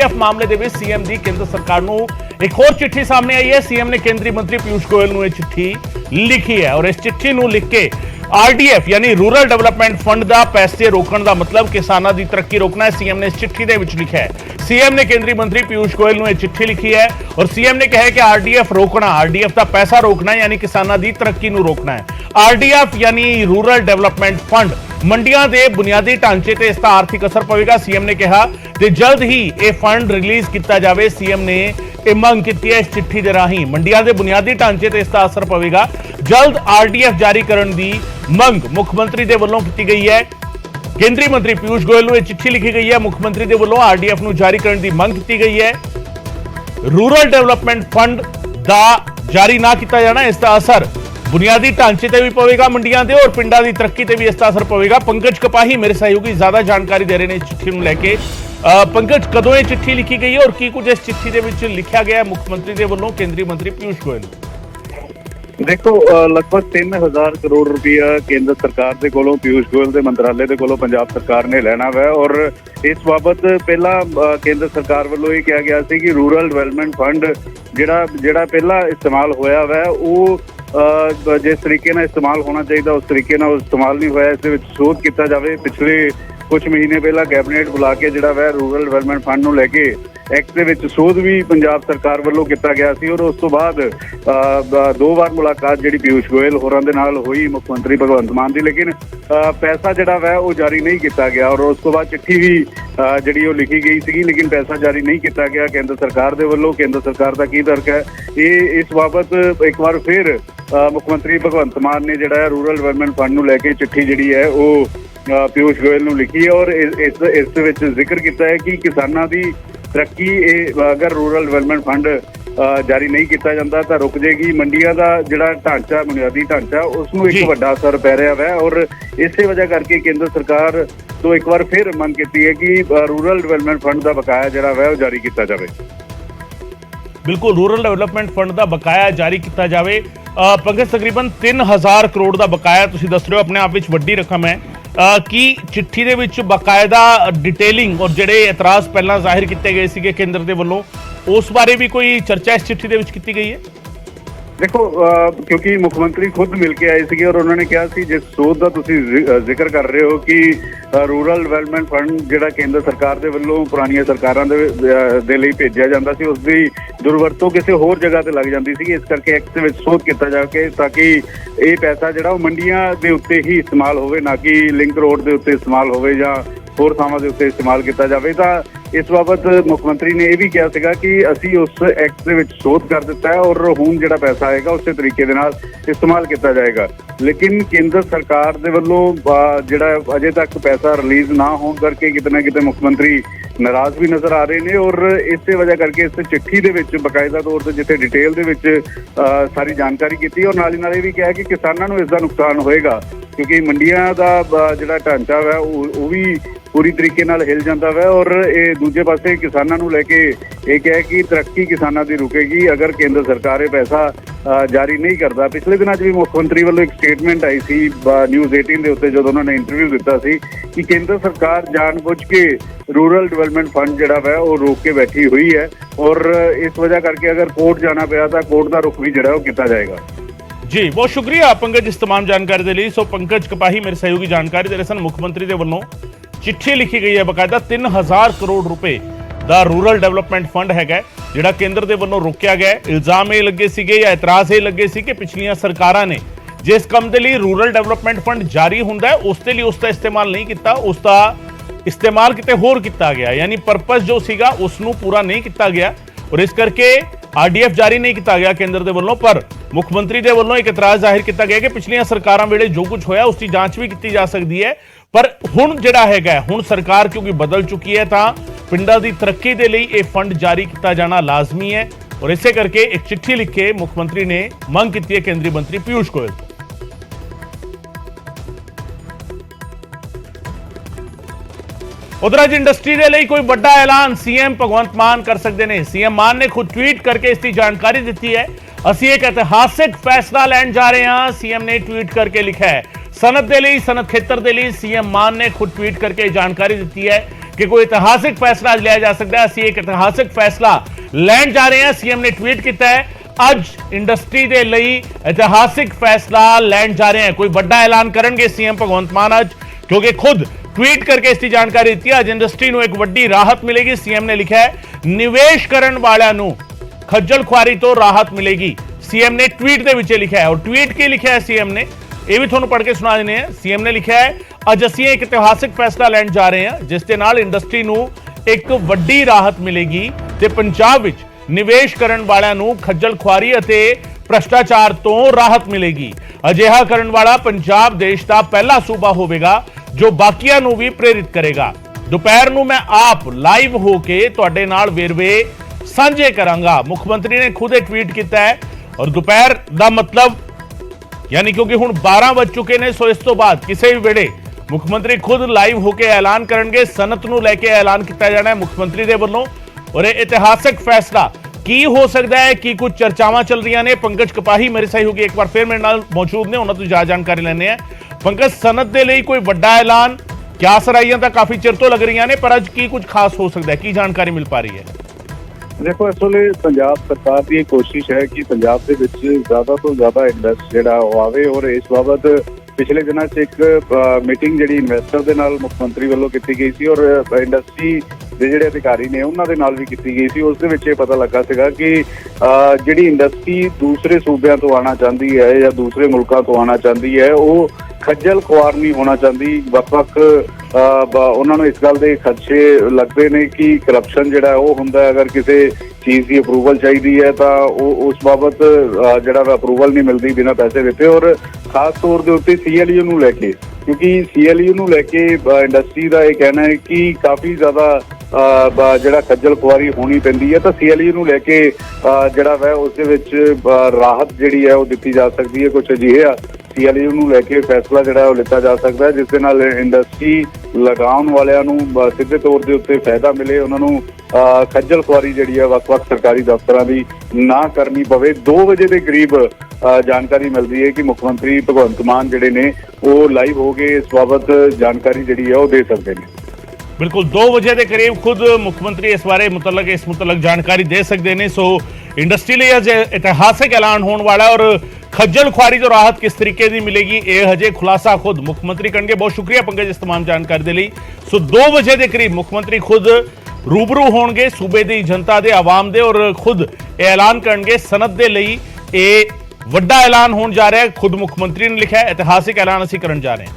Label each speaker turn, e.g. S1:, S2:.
S1: RDF मामले ਦੇ ਵਿੱਚ ਸੀਐਮ ਦੀ ਕੇਂਦਰ ਸਰਕਾਰ ਨੂੰ ਇੱਕ ਹੋਰ ਚਿੱਠੀ ਸਾਹਮਣੇ ਆਈ ਹੈ। ਸੀਐਮ ਨੇ ਕੇਂਦਰੀ ਮੰਤਰੀ ਪੀयूष गोयल ਨੂੰ ਇਹ ਚਿੱਠੀ ਲਿਖੀ ਹੈ ਔਰ ਇਸ ਚਿੱਠੀ ਨੂੰ ਲਿਖ ਕੇ आरडीएफ यानी रूरल डेवलपमेंट फंड का पैसे रोकने का मतलब किसानों की तरक्की रोकना है। सीएम ने इस चिट्ठी के विच लिखा है। सीएम ने केंद्रीय मंत्री पीयूष गोयल को चिट्ठी लिखी है और सीएम ने कहा है कि आरडीएफ रोकना, आरडीएफ का पैसा रोकना है, यानी किसानों की तरक्की को रोकना है। आरडीएफ यानी रूरल डेवलपमेंट फंड मंडियां के बुनियादी ढांचे से इसका आर्थिक असर पवेगा। सीएम ने कहा कि जल्द ही यह फंड रिलीज किया जाए। सीएम ने यह मंग की है इस चिट्ठी के राही मंडियां के बुनियादी ढांचे से इसका असर पवेगा। जल्द आरडीएफ जारी करने की मंग मुख्यमंत्री के वलों की गई है। केंद्रीय मंत्री पीयूष गोयल को चिट्ठी लिखी गई है। मुख्यमंत्री के वलों आरडीएफ को जारी करने की मंग की गई है। रूरल डेवलपमेंट फंड का जारी ना किया जाना, इसका असर बुनियादी ढांचे से भी पवेगा मंडियां के और पिंडा की तरक्की से भी इसका असर पवेगा। पंकज कपाही मेरे सहयोगी ज्यादा जानकारी दे रहे हैं इस चिट्ठी को लेके। पंकज, कदों ये चिट्ठी लिखी गई है और की कुछ इस चिट्ठी के विच लिखा गया मुख्यमंत्री के वलों केंद्रीय मंत्री पीयूष गोयल?
S2: देखो, लगभग 3000 करोड़ रुपया केंद्र सरकार के कोलों पीयूष गोयल के मंत्रालय के कोलों पंजाब सरकार ने लेना है और इस बाबत पहला केंद्र सरकार वालों ये कहा गया कि रूरल डेवलपमेंट फंड जिहड़ा पहला इस्तेमाल होया है वो जिस तरीके नाल इस्तेमाल होना चाहिए उस तरीके नाल इस्तेमाल नहीं होया। इस सोध किया जाए। पिछले कुछ महीने पहला कैबिनेट बुला के जिहड़ा वह रूरल डेवलपमेंट फंड नूं लैके एक्ट दे विच सोध भी पंजाब सरकार वालों किया गया सी और उस तो बाद 2 बार मुलाकात जिहड़ी पीयूष गोयल होरां दे नाल होई मुख्यमंत्री भगवंत मान दी, लेकिन पैसा जिहड़ा वह वो जारी नहीं किया गया और उस तो बाद चिट्ठी भी जिहड़ी वो लिखी गई सी, लेकिन पैसा जारी नहीं किया गया केंद्र सरकार दे वल्लों। केंद्र सरकार का की तर्क है ये इस बाबत एक बार फिर मुख्यमंत्री भगवंत मान ने जिहड़ा रूरल डेवलपमेंट फंड नूं लैके चिट्ठी जिहड़ी है वो पीयूष गोयल नूं लिखी है और इस विच जिक्र किया है कि किसानों की तरक्की अगर रूरल डेवलपमेंट फंड जारी नहीं किया जाता तो रुक जाएगी। मंडियां का जिहड़ा ढांचा बुनियादी ढांचा उसनूं एक वड्डा असर पै रहा है और इस वजह करके केंद्र सरकार तो एक बार फिर मंग की है कि रूरल डेवलपमेंट फंड का बकाया जिहड़ा है जारी किया जाए।
S1: बिल्कुल, रूरल डेवलपमेंट फंड का बकाया जारी किया जाए। पंकज, तकरीबन 3000 करोड़ का बकाया तुसीं दस रहे हो, अपने आप में वड्डी रकम है कि चिट्ठी दे विच बाकायदा डिटेलिंग और जिहड़े एतराज पहला जाहिर किए गए थे केंद्र के वलों उस बारे भी कोई चर्चा इस चिट्ठी दे विच की गई है?
S2: देखो, क्योंकि मुख्यमंत्री खुद मिल के आए थे और उन्होंने कहा कि जिस सोच का तुसीं जिक्र कर रहे हो कि रूरल डेवलपमेंट फंड जिहड़ा केंद्र सरकार के वलों पुरानियां सरकारां दे लई भेजिया जांदा सी उसकी दुरवरतों किसी होर जगह ते लग जाती सी। इस करके एक्ट दे विच सोध किया जाके ताकि ये पैसा जिहड़ा मंडियां दे उत्ते ही इस्तेमाल होवे, ना कि लिंक रोड के उत्ते इस्तेमाल होवे जां होर थावां दे उत्ते इस्तेमाल किया जाए। तो इस बाबत मुख्यमंत्री ने यह भी कहा सीगा कि असी उस एक्ट दे विच सोध कर दिता है और हुण जिहड़ा पैसा आएगा उस तरीके दे नाल इस्तेमाल किया जाएगा। लेकिन केंद्र सरकार दे वल्लों जिहड़ा अजे तक पैसा रिलीज ना होने करके किते ना किते मुख्यमंत्री नाराज भी नज़र आ रहे हैं और इस वजह करके इस चिट्ठी दे विच बाकायदा तौर पर जिथे डिटेल दे विच सारी जानकारी की और नाल ही नाल भी कहा कि किसानों को इसका नुकसान होएगा क्योंकि मंडियां का जिहड़ा ढांचा है वो भी पूरी तरीके नाल हिल जाता है और ये दूजे पासे किसानों को लैके एक है कि तरक्की किसानों की रुकेगी अगर केंद्र सरकार ये पैसा जारी नहीं करता। पिछले दिनों भी मुख्यमंत्री वालों एक स्टेटमेंट आई सी न्यूज़ 18 के उत्ते जो उन्होंने इंटरव्यू दिता सी कि केंद्र सरकार जानबूझ के रूरल डेवलपमेंट फंड जिहड़ा है वो रोक के बैठी हुई है और इस वजह करके अगर कोर्ट जाना पाया तो कोर्ट का रुख भी जिहड़ा वो किया जाएगा।
S1: जी, बहुत शुक्रिया पंकज इस तमाम जानकारी के लिए। सो पंकज कपाही मेरे सहयोगी जानकारी दे रहे सन। मुख्यमंत्री के वलों चिट्ठी लिखी गई है बाकायदा 3000 करोड़ रुपए का रूरल डेवलपमेंट फंड है जिहड़ा केंद्र के वलों रोकया गया। इल्जाम ये लगे सीगे या एतराज ये लगे सी कि पिछलियां सरकारां ने जिस काम के लिए रूरल डेवलपमेंट फंड जारी हुंदा है उसके लिए उसका इस्तेमाल नहीं किया, उसका इस्तेमाल किते होर किया गया, यानी परपस जो सीगा उसनूं पूरा नहीं किया गया और इस करके आरडीएफ जारी नहीं किया गया केंद्र के वलों। पर मुख्यमंत्री के वलों एक इतराज जाहिर किया गया कि पिछलियां सरकारां वेले जो कुछ होया उसकी जांच भी की जा सकती है पर हुण जिहड़ा हैगा हुण सरकार क्योंकि बदल चुकी है तो पिंडां दी तरक्की के लिए यह फंड जारी किया जाना लाजमी है और इसे करके एक चिट्ठी लिख के मुख्यमंत्री ने मंग की है केंद्रीय मंत्री पीयूष गोयल। उधर अज इंडस्ट्री के लिए कोई बड़ा ऐलान सीएम भगवंत मान कर सकते हैं। सीएम मान ने खुद ट्वीट करके इसकी जानकारी दी है। असी एक ऐतिहासिक फैसला लैन जा रहे हैं, सीएम ने ट्वीट करके लिखा है। सनत के लिए, सनत खेतर के लिए सीएम मान ने खुद ट्वीट करके जानकारी दी है कि कोई इतिहासिक फैसला लिया जा सकता है। ਅਸੀਂ एक इतिहासिक फैसला ਲੈਣ ਜਾ ਰਹੇ ਹਾਂ। सीएम ने ट्वीट ਕੀਤਾ ਹੈ, ਅੱਜ इंडस्ट्री ਦੇ ਲਈ इतिहासिक फैसला ਲੈਣ ਜਾ ਰਹੇ हैं। कोई ਵੱਡਾ ਐਲਾਨ ਕਰਨਗੇ सीएम ਭਗਵੰਤ ਮਾਨ ਅੱਜ, क्योंकि खुद ट्वीट करके इसकी जानकारी दी है। ਅੱਜ इंडस्ट्री ਨੂੰ एक ਵੱਡੀ ਰਾਹਤ ਮਿਲੇਗੀ। सीएम ने लिखा है, निवेश ਕਰਨ ਵਾਲਿਆਂ ਨੂੰ ਖੱਜਲ ਖੁਆਰੀ ਤੋਂ ਰਾਹਤ ਮਿਲੇਗੀ। सीएम ने ट्वीट ਦੇ ਵਿੱਚ ਲਿਖਿਆ ਹੈ। और ट्वीट ਕੀ ਲਿਖਿਆ ਹੈ सीएम ने, ਇਹ ਵੀ ਤੁਹਾਨੂੰ ਪੜ੍ਹ ਕੇ ਸੁਣਾ ਦਿੰਦੇ ਹਾਂ। सीएम ने ਲਿਖਿਆ ਹੈ, ਅੱਜ ਅਸੀਂ ਇੱਕ ਇਤਿਹਾਸਿਕ ਫੈਸਲਾ ਲੈਣ ਜਾ ਰਹੇ ਹਾਂ, ਜਿਸ ਦੇ ਨਾਲ ਇੰਡਸਟਰੀ ਨੂੰ ਇੱਕ ਵੱਡੀ ਰਾਹਤ ਮਿਲੇਗੀ ਤੇ ਪੰਜਾਬ ਵਿੱਚ ਨਿਵੇਸ਼ ਕਰਨ ਵਾਲਿਆਂ ਨੂੰ ਖੱਜਲ ਖੁਆਰੀ ਅਤੇ ਭ੍ਰਸ਼ਟਾਚਾਰ ਤੋਂ ਰਾਹਤ ਮਿਲੇਗੀ। ਅਜਿਹਾ ਕਰਨ ਵਾਲਾ ਪੰਜਾਬ ਦੇਸ਼ ਦਾ ਪਹਿਲਾ ਸੂਬਾ ਹੋਵੇਗਾ ਜੋ ਬਾਕੀਆਂ ਨੂੰ ਵੀ ਪ੍ਰੇਰਿਤ ਕਰੇਗਾ। ਦੁਪਹਿਰ ਨੂੰ ਮੈਂ ਆਪ ਲਾਈਵ ਹੋ ਕੇ ਤੁਹਾਡੇ ਨਾਲ ਵੇਰਵੇ ਸਾਂਝੇ ਕਰਾਂਗਾ। ਮੁੱਖ ਮੰਤਰੀ ਨੇ ਖੁਦ ਇਹ ਟਵੀਟ ਕੀਤਾ ਹੈ। ਔਰ ਦੁਪਹਿਰ ਦਾ ਮਤਲਬ यानी क्योंकि हुण 12 बज चुके ने, सो इस तो बाद किसी भी वेड़े मुख्यमंत्री खुद लाइव होकर ऐलान करेंगे। सनत नूं लैके ऐलान किया जाना है मुख्यमंत्री दे वल्लों। और ये ऐतिहासिक फैसला की हो सकता है कि कुछ चर्चावां चल रही ने। पंकज कपाही मेरे सही होगी एक बार फिर मेरे नाल मौजूद ने, उन्होंने तो ज़्यादा जानकारी लेने हैं। पंकज, सनत दे लई कोई वड्डा ऐलान, क्या सराइयां तां काफ़ी चिर तो लग रही ने, पर अज की कुछ खास हो सकता है, की जानकारी मिल पा रही है?
S2: देखो, इस वे पंजाब सरकार की कोशिश है कि पंजाब के ज़्यादा तो ज़्यादा इन्वेस्ट जोड़ा आवे। और इस बाबत पिछले दिनों एक मीटिंग जी इन्वेस्टर के नाल मुख्यमंत्री वालों की गई सी और इंडस्ट्री के जोड़े अधिकारी ने उन्होंने नाल भी की गई सी। उस दे पता लगा सीगा कि जी इंडस्ट्री दूसरे सूबे तो आना चाहती है या दूसरे मुल्कों तो आना चाहती है, वो खज्जल खुआर नहीं होना चाहती। वक्-वक् उन्होंने इस गल के खदशे लगते हैं कि करप्शन जोड़ा वो होंदा, अगर किसी चीज़ की अप्रूवल चाहिए तो उस बाबत जोड़ा अप्रूवल नहीं मिलती बिना पैसे देते। और खास तौर के उत्ते CLU नूं लैके, क्योंकि CLU नूं लैके इंडस्ट्री का यह कहना है कि काफ़ी ज़्यादा जोड़ा खज्जल खुआरी होनी पैंदी है। तो CLU नूं लैके जोड़ा वै उस दे विच राहत जिहड़ी है वो दी जा सकती है। कुछ अजिहे CLU नूं लैके फैसला जोड़ा वो लिता जा सकता है, जिस दे नाल इंडस्ट्री लगाउण वालियां नूं सीधे तौर के उत्ते फायदा मिले, उन्होंने खज्जल खुआरी जिहड़ी है वक्-वक् सरकारी दफ्तरां दी ना करनी पवे। 2 बजे के करीब जानकारी मिलती है कि मुख्यमंत्री भगवंत मान जिहड़े ने वो लाइव हो गए इस बाबत जानकारी जिहड़ी है वो दे सकते हैं।
S1: बिल्कुल 2 बजे के करीब खुद मुख्यमंत्री इस बारे मुतलक जानकारी दे सकते हैं। सो इंडस्ट्री लिए अज इतिहासिक ऐलान होने वाला है और खज्जल खुआरी तो राहत किस तरीके की मिलेगी ये हजे खुलासा खुद मुख्यमंत्री करेंगे। बहुत शुक्रिया पंकज इस तमाम जानकारी के लिए। सो 2 बजे के करीब मुख्यमंत्री खुद रूबरू होणगे सूबे की जनता के आवाम दे और खुद ऐलान करेंगे। सनत के लिए ये वड्डा ऐलान होने जा रहा है। खुद मुख्यमंत्री ने लिखा है, ऐतिहासिक ऐलान असीं करन जा रहे हैं।